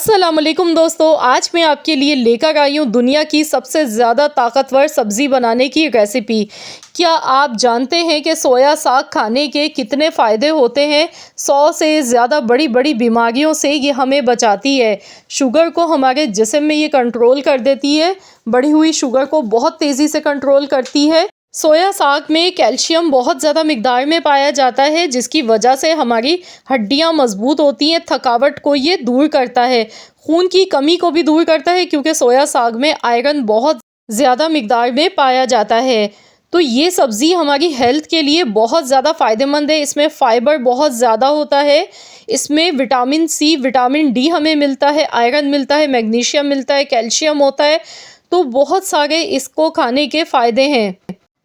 अस्सलाम वालेकुम दोस्तों, आज मैं आपके लिए लेकर आई हूँ दुनिया की सबसे ज़्यादा ताकतवर सब्ज़ी बनाने की रेसिपी। क्या आप जानते हैं कि सोया साग खाने के कितने फ़ायदे होते हैं? 100 से ज़्यादा बड़ी बड़ी बीमारियों से ये हमें बचाती है। शुगर को हमारे जिस्म में ये कंट्रोल कर देती है, बढ़ी हुई शुगर को बहुत तेज़ी से कंट्रोल करती है। सोया साग में कैल्शियम बहुत ज़्यादा मिकदार में पाया जाता है, जिसकी वजह से हमारी हड्डियां मजबूत होती हैं। थकावट को ये दूर करता है, खून की कमी को भी दूर करता है, क्योंकि सोया साग में आयरन बहुत ज़्यादा मिकदार में पाया जाता है। तो ये सब्ज़ी हमारी हेल्थ के लिए बहुत ज़्यादा फ़ायदेमंद है। इसमें फ़ाइबर बहुत ज़्यादा होता है, इसमें विटामिन सी, विटामिन डी हमें मिलता है, आयरन मिलता है, मैग्नीशियम मिलता है, कैल्शियम होता है। तो बहुत सारे इसको खाने के फ़ायदे हैं।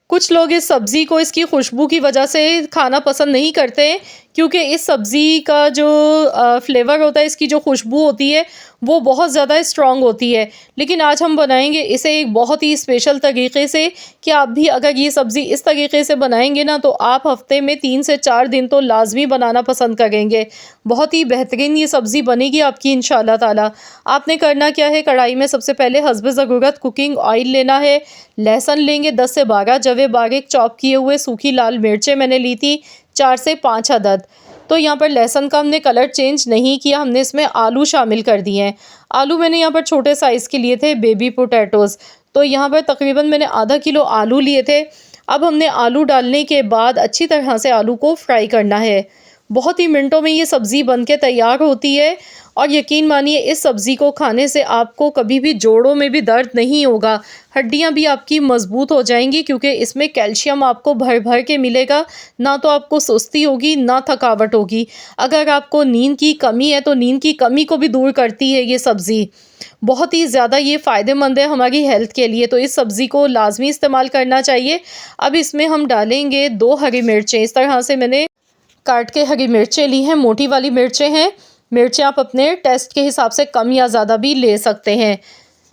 कुछ लोग इस सब्ज़ी को इसकी खुशबू की वजह से खाना पसंद नहीं करते हैं, क्योंकि इस सब्ज़ी का जो फ्लेवर होता है, इसकी जो खुशबू होती है वो बहुत ज़्यादा स्ट्रॉन्ग होती है। लेकिन आज हम बनाएंगे इसे एक बहुत ही स्पेशल तरीके से कि आप भी अगर ये सब्ज़ी इस तरीके से बनाएंगे ना, तो आप हफ्ते में 3 से 4 दिन तो लाजमी बनाना पसंद करेंगे। बहुत ही बेहतरीन ये सब्ज़ी बनेगी आपकी इंशाल्लाह ताला। आपने करना क्या है, कढ़ाई में सबसे पहले हस्ब ज़रूरत कुकिंग ऑयल लेना है। लहसुन लेंगे 10 से 12 जवे, बारीक चॉप किए हुए सूखी लाल मिर्चें मैंने ली थी 4 से 5 अदद। तो यहाँ पर लहसुन का हमने कलर चेंज नहीं किया, हमने इसमें आलू शामिल कर दिए हैं। आलू मैंने यहाँ पर छोटे साइज़ के लिए थे, बेबी पोटैटोज़। तो यहाँ पर तकरीबन मैंने आधा किलो आलू लिए थे। अब हमने आलू डालने के बाद अच्छी तरह से आलू को फ्राई करना है। बहुत ही मिनटों में ये सब्ज़ी बन के तैयार होती है, और यकीन मानिए इस सब्ज़ी को खाने से आपको कभी भी जोड़ों में भी दर्द नहीं होगा। हड्डियां भी आपकी मजबूत हो जाएंगी, क्योंकि इसमें कैल्शियम आपको भर भर के मिलेगा। ना तो आपको सुस्ती होगी, ना थकावट होगी। अगर आपको नींद की कमी है तो नींद की कमी को भी दूर करती है ये सब्ज़ी। बहुत ही ज़्यादा ये फ़ायदेमंद है हमारी हेल्थ के लिए, तो इस सब्ज़ी को लाजमी इस्तेमाल करना चाहिए। अब इसमें हम डालेंगे 2 हरी मिर्चें। इस तरह से मैंने काट के हरी मिर्चें ली हैं, मोटी वाली मिर्चें हैं। मिर्चें आप अपने टेस्ट के हिसाब से कम या ज़्यादा भी ले सकते हैं।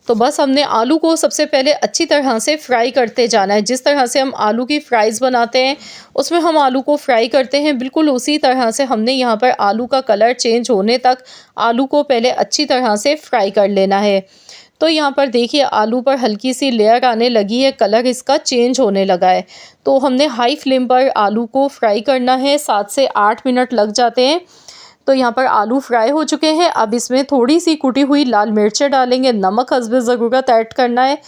तो बस हमने आलू को सबसे पहले अच्छी तरह से फ्राई करते जाना है। जिस तरह से हम आलू की फ्राइज़ बनाते हैं, उसमें हम आलू को फ्राई करते हैं, बिल्कुल उसी तरह से हमने यहाँ पर आलू का कलर चेंज होने तक आलू को पहले अच्छी तरह से फ्राई कर लेना है। तो यहाँ पर देखिए आलू पर हल्की सी लेयर आने लगी है, कलर इसका चेंज होने लगा है। तो हमने हाई फ्लेम पर आलू को फ्राई करना है, 7 से 8 मिनट लग जाते हैं। तो यहाँ पर आलू फ्राई हो चुके हैं। अब इसमें थोड़ी सी कुटी हुई लाल मिर्चें डालेंगे, नमक हस्ब ज़रूरत ऐड करना है,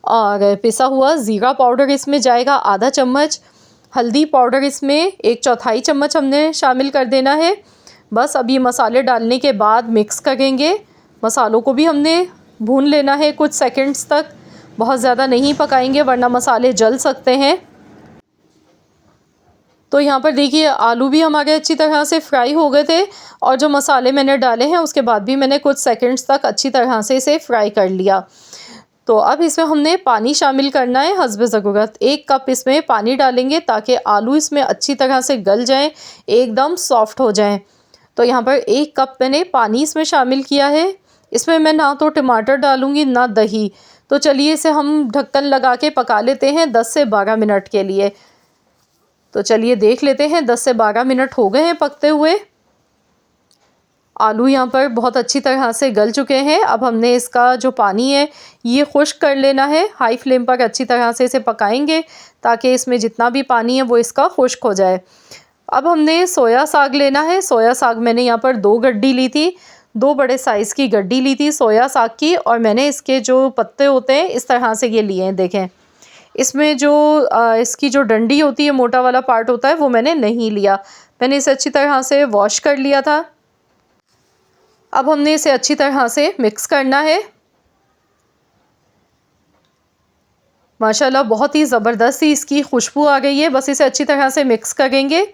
और पिसा हुआ ज़ीरा पाउडर इसमें जाएगा आधा चम्मच। हल्दी पाउडर इसमें 1/4 चम्मच हमने शामिल कर देना है। बस अब ये मसाले डालने के बाद मिक्स करेंगे। मसालों को भी हमने भून लेना है कुछ सेकंड्स तक, बहुत ज़्यादा नहीं पकाएंगे वरना मसाले जल सकते हैं। तो यहाँ पर देखिए आलू भी हमारे अच्छी तरह से फ्राई हो गए थे, और जो मसाले मैंने डाले हैं उसके बाद भी मैंने कुछ सेकंड्स तक अच्छी तरह से इसे फ्राई कर लिया। तो अब इसमें हमने पानी शामिल करना है हस्ब ज़रूरत। 1 कप इसमें पानी डालेंगे, ताकि आलू इसमें अच्छी तरह से गल जाएँ, एकदम सॉफ्ट हो जाएँ। तो यहाँ पर 1 कप मैंने पानी इसमें शामिल किया है। इसमें मैं ना तो टमाटर डालूँगी ना दही। तो चलिए इसे हम ढक्कन लगा के पका लेते हैं 10 से 12 मिनट के लिए। तो चलिए देख लेते हैं, 10 से 12 मिनट हो गए हैं पकते हुए। आलू यहाँ पर बहुत अच्छी तरह से गल चुके हैं। अब हमने इसका जो पानी है ये खुश्क कर लेना है। हाई फ्लेम पर अच्छी तरह से इसे पकाएंगे, ताकि इसमें जितना भी पानी है वो इसका खुश्क हो जाए। अब हमने सोया साग लेना है। सोया साग मैंने यहाँ पर 2 गड्डी ली थी, 2 बड़े साइज़ की गड्डी ली थी सोया साग की, और मैंने इसके जो पत्ते होते हैं इस तरह से ये लिए हैं। देखें, इसमें जो इसकी जो डंडी होती है, मोटा वाला पार्ट होता है, वो मैंने नहीं लिया। मैंने इसे अच्छी तरह से वॉश कर लिया था। अब हमने इसे अच्छी तरह से मिक्स करना है। माशाल्लाह बहुत ही ज़बरदस्त ही इसकी खुशबू आ गई है। बस इसे अच्छी तरह से मिक्स करेंगे।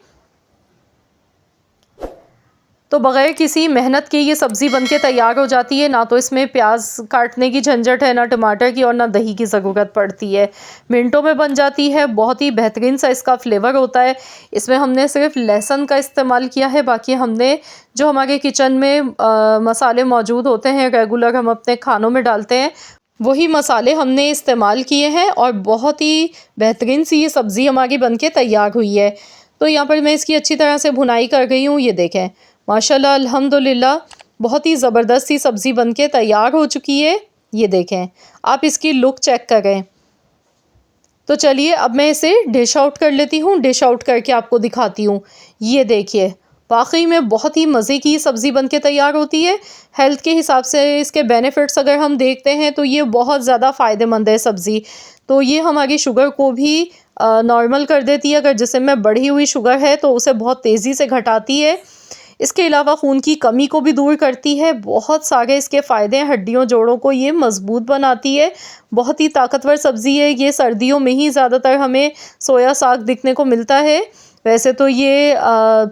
तो बग़ैर किसी मेहनत के ये सब्ज़ी बनके तैयार हो जाती है। ना तो इसमें प्याज काटने की झंझट है, ना टमाटर की, और ना दही की ज़रूरत पड़ती है। मिनटों में बन जाती है। बहुत ही बेहतरीन सा इसका फ्लेवर होता है। इसमें हमने सिर्फ लहसुन का इस्तेमाल किया है, बाकी हमने जो हमारे किचन में मसाले मौजूद होते हैं, रेगुलर हम अपने खानों में डालते हैं, वही मसाले हमने इस्तेमाल किए हैं, और बहुत ही बेहतरीन सी ये सब्ज़ी हमारी बनके तैयार हुई है। तो यहाँ पर मैं इसकी अच्छी तरह से भुनाई कर गई हूँ। ये देखें, माशाल्लाह अल्हम्दुलिल्लाह बहुत ही ज़बरदस्त सी सब्ज़ी बनके तैयार हो चुकी है। ये देखें, आप इसकी लुक चेक करें। तो चलिए अब मैं इसे डिश आउट कर लेती हूँ। डिश आउट करके आपको दिखाती हूँ। ये देखिए, वाक़ई में बहुत ही मज़े की सब्ज़ी बनके तैयार होती है। हेल्थ के हिसाब से इसके बेनिफिट्स अगर हम देखते हैं तो ये बहुत ज़्यादा फ़ायदेमंद है सब्ज़ी। तो ये हमारी शुगर को भी नॉर्मल कर देती है। अगर जिस्म में बढ़ी हुई शुगर है तो उसे बहुत तेज़ी से घटाती है। इसके अलावा खून की कमी को भी दूर करती है। बहुत सारे इसके फ़ायदे हैं, हड्डियों जोड़ों को ये मज़बूत बनाती है। बहुत ही ताकतवर सब्ज़ी है। ये सर्दियों में ही ज़्यादातर हमें सोया साग दिखने को मिलता है। वैसे तो ये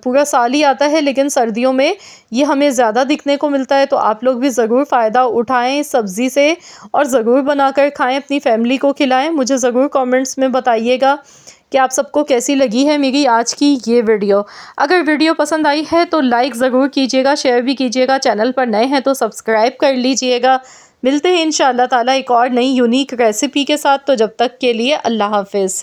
पूरा साल ही आता है, लेकिन सर्दियों में ये हमें ज़्यादा दिखने को मिलता है। तो आप लोग भी ज़रूर फ़ायदा उठाएँ इस सब्ज़ी से और ज़रूर बनाकर खाएँ, अपनी फैमिली को खिलाएँ। मुझे ज़रूर कमेंट्स में बताइएगा कि आप सबको कैसी लगी है मेरी आज की ये वीडियो। अगर वीडियो पसंद आई है तो लाइक ज़रूर कीजिएगा, शेयर भी कीजिएगा। चैनल पर नए हैं तो सब्सक्राइब कर लीजिएगा। मिलते हैं इंशाअल्लाह ताला एक और नई यूनिक रेसिपी के साथ। तो जब तक के लिए अल्लाह हाफ़िज़।